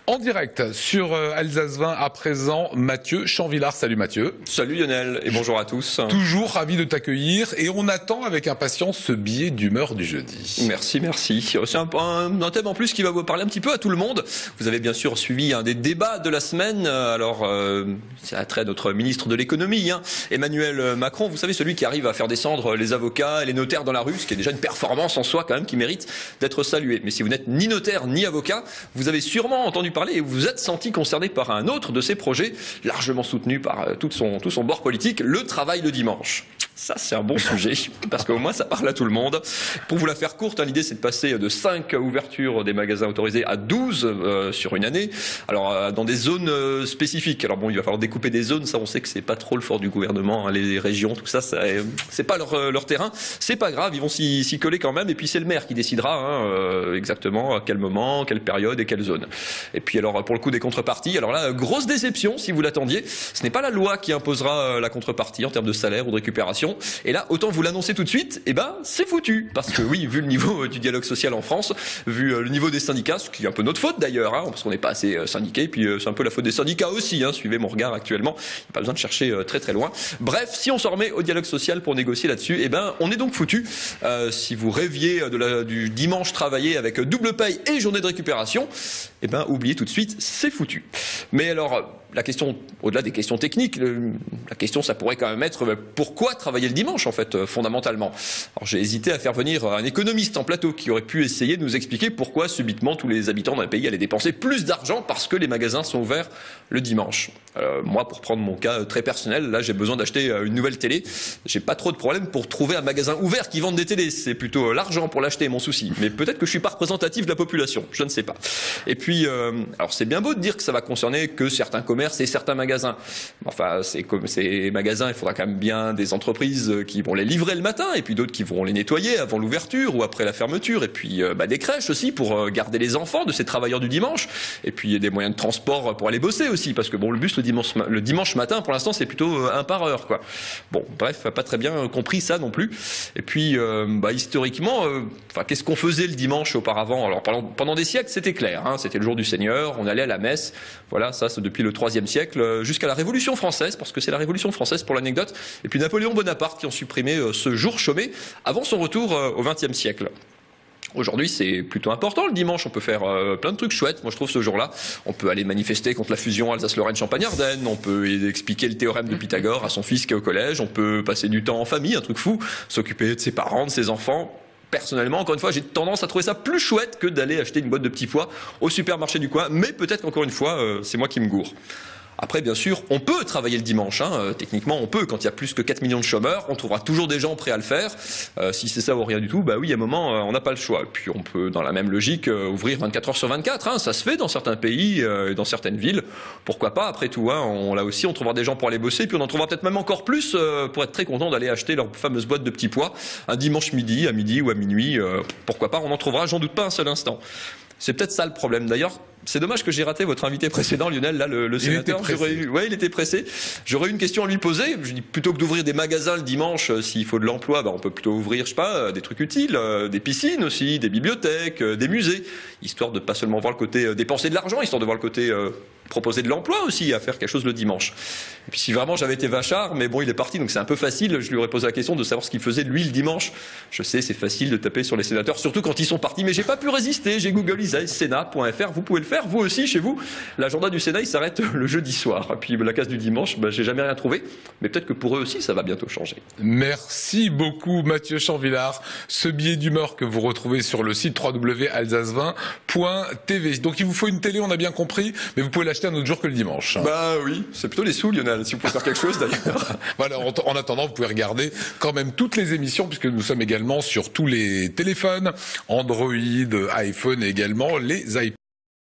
En direct sur Alsace 20 à présent, Mathieu Chanvillard. Salut Mathieu. Salut Lionel et bonjour à tous. Toujours ravi de t'accueillir et on attend avec impatience ce billet d'humeur du jeudi. Merci. C'est un thème en plus qui va vous parler un petit peu à tout le monde. Vous avez bien sûr suivi un des débats de la semaine. Alors, ça a trait à notre ministre de l'économie, Emmanuel Macron. Vous savez, celui qui arrive à faire descendre les avocats et les notaires dans la rue, ce qui est déjà une performance en soi quand même qui mérite d'être saluée. Mais si vous n'êtes ni notaire ni avocat, vous avez sûrement entendu parler et vous vous êtes senti concerné par un autre de ces projets, largement soutenu par tout son bord politique, le travail le dimanche. Ça, c'est un bon sujet, parce qu'au moins, ça parle à tout le monde. Pour vous la faire courte, l'idée, c'est de passer de 5 ouvertures des magasins autorisés à 12 sur une année. Alors, dans des zones spécifiques. Alors bon, il va falloir découper des zones. Ça, on sait que c'est pas trop le fort du gouvernement. Les régions, tout ça, c'est pas leur terrain. C'est pas grave, ils vont s'y coller quand même. Et puis, c'est le maire qui décidera exactement à quel moment, quelle période et quelle zone. Et puis, alors, pour le coup des contreparties, alors là, grosse déception, si vous l'attendiez. Ce n'est pas la loi qui imposera la contrepartie en termes de salaire ou de récupération. Et là, autant vous l'annoncer tout de suite, c'est foutu. Parce que oui, vu le niveau du dialogue social en France, vu le niveau des syndicats, ce qui est un peu notre faute d'ailleurs, parce qu'on n'est pas assez syndiqués, et puis c'est un peu la faute des syndicats aussi, suivez mon regard actuellement, il n'y a pas besoin de chercher très loin. Bref, si on s'en remet au dialogue social pour négocier là-dessus, on est donc foutu. Si vous rêviez du dimanche travaillé avec double paye et journée de récupération, oubliez tout de suite, c'est foutu. Mais alors, la question, au-delà des questions techniques, la question ça pourrait quand même être pourquoi travailler le dimanche en fait, fondamentalement. Alors j'ai hésité à faire venir un économiste en plateau qui aurait pu essayer de nous expliquer pourquoi subitement tous les habitants d'un pays allaient dépenser plus d'argent parce que les magasins sont ouverts le dimanche. Moi, pour prendre mon cas très personnel, là j'ai besoin d'acheter une nouvelle télé. J'ai pas trop de problème pour trouver un magasin ouvert qui vende des télés. C'est plutôt l'argent pour l'acheter mon souci. Mais peut-être que je suis pas représentatif de la population. Je ne sais pas. Et puis, alors c'est bien beau de dire que ça va concerner que certains commerces et certains magasins. Enfin, ces magasins, il faudra quand même bien des entreprises qui vont les livrer le matin et puis d'autres qui vont les nettoyer avant l'ouverture ou après la fermeture. Et puis des crèches aussi pour garder les enfants de ces travailleurs du dimanche. Et puis des moyens de transport pour aller bosser aussi. Parce que bon, le bus le dimanche matin, pour l'instant, c'est plutôt un par heure, quoi. Bon, bref, pas très bien compris ça non plus. Et puis, historiquement, qu'est-ce qu'on faisait le dimanche auparavant? Alors pendant des siècles, c'était clair. C'était le jour du Seigneur. On allait à la messe. Voilà, ça c'est depuis le IIIe siècle jusqu'à la Révolution française, parce que c'est la Révolution française pour l'anecdote. Et puis Napoléon Bonaparte qui ont supprimé ce jour chômé avant son retour au XXe siècle. Aujourd'hui, c'est plutôt important le dimanche. On peut faire plein de trucs chouettes. Moi, je trouve ce jour-là, on peut aller manifester contre la fusion Alsace-Lorraine-Champagne-Ardenne. On peut expliquer le théorème de Pythagore à son fils qui est au collège. On peut passer du temps en famille, un truc fou, s'occuper de ses parents, de ses enfants. Personnellement, encore une fois, j'ai tendance à trouver ça plus chouette que d'aller acheter une boîte de petits pois au supermarché du coin. Mais peut-être qu'encore une fois, c'est moi qui me gourre. Après, bien sûr, on peut travailler le dimanche. Techniquement, on peut. Quand il y a plus que 4 millions de chômeurs, on trouvera toujours des gens prêts à le faire. Si c'est ça ou rien du tout, oui, à un moment, on n'a pas le choix. Et puis, on peut, dans la même logique, ouvrir 24 heures sur 24. Ça se fait dans certains pays, dans certaines villes. Pourquoi pas, après tout. Là aussi, on trouvera des gens pour aller bosser. Puis, on en trouvera peut-être même encore plus pour être très content d'aller acheter leur fameuse boîte de petits pois un dimanche midi, à midi ou à minuit. Pourquoi pas, on en trouvera, j'en doute pas un seul instant. C'est peut-être ça le problème. D'ailleurs, c'est dommage que j'ai raté votre invité précédent, Lionel, là, le sénateur. Il était pressé. J'aurais eu une question à lui poser. Je dis, plutôt que d'ouvrir des magasins le dimanche, s'il faut de l'emploi, on peut plutôt ouvrir, je sais pas, des trucs utiles, des piscines aussi, des bibliothèques, des musées, histoire de pas seulement voir le côté dépenser de l'argent, histoire de voir le côté proposer de l'emploi aussi, à faire quelque chose le dimanche. Et puis si vraiment j'avais été vachard, mais bon, il est parti, donc c'est un peu facile, je lui aurais posé la question de savoir ce qu'il faisait lui le dimanche. Je sais, c'est facile de taper sur les sénateurs, surtout quand ils sont partis, mais j'ai pas pu résister, j'ai googlisé sénat.fr, vous pouvez le faire, vous aussi, chez vous. L'agenda du Sénat, il s'arrête le jeudi soir. Et puis la case du dimanche, j'ai jamais rien trouvé, mais peut-être que pour eux aussi, ça va bientôt changer. Merci beaucoup Mathieu Chanvillard. Ce billet d'humeur que vous retrouvez sur le site www.alsace20.tv. Donc il vous faut une télé, on a bien compris, mais vous pouvez l'acheter un autre jour que le dimanche. Oui, c'est plutôt les sous, Lionel, si vous pouvez faire quelque chose d'ailleurs. Voilà, en attendant, vous pouvez regarder quand même toutes les émissions, puisque nous sommes également sur tous les téléphones, Android, iPhone et également les iPods.